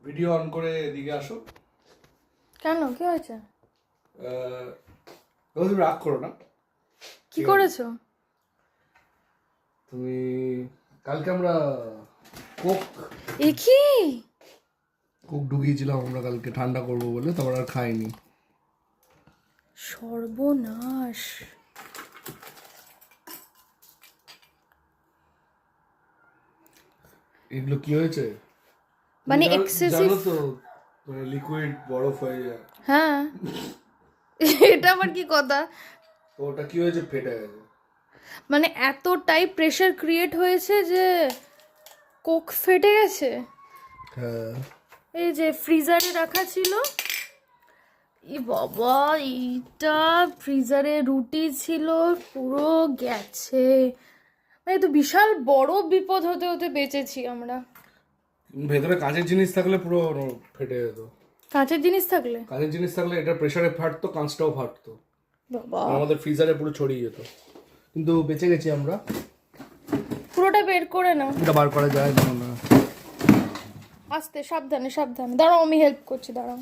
Video on করে এদিকে আসো। কেন, কি হয়েছে? তুমি রাগ করো না। কি করেছো? তুমি কালকে আমরা কোক ঢুকিয়েছিলাম আমরা কালকে ঠান্ডা করবো বলে, তারপর আর খাইনি। সর্বনাশ। এগুলো কি হয়েছে মানে জানো তো, মানে লিকুইড বরফ হয়ে যায়। হ্যাঁ, এটা আবার কি কথা? তো ওটা কি হয়েছে, ফেটে গেছে। মানে এতটাই প্রেসার ক্রিয়েট হয়েছে যে কোক ফেটে গেছে। হ্যাঁ, এই যে ফ্রিজারে রাখা ছিল, ই বাবা, এইটা ফ্রিজারে রুটি ছিল, পুরো গেছে। মানে তো বিশাল বড় বিপদ হতে হতে বেঁচেছি আমরা। ভেতরে কাঁচের জিনিস থাকলে পুরো ফেটে যেত। কাঁচের জিনিস থাকলে? কাঁচের জিনিস থাকলে এটা প্রেসারে ফাটতো, কাঁচটাও ফাটতো, বাবা, আমাদের ফ্রিজারে পুরো ছড়িয়ে যেত। কিন্তু বেঁচে গেছি আমরা। পুরোটা বের করে নাও। এটা বার করা যায় না। আস্তে, সাবধানে সাবধানে দাঁড়াও, আমি হেল্প করছি, দাঁড়াও।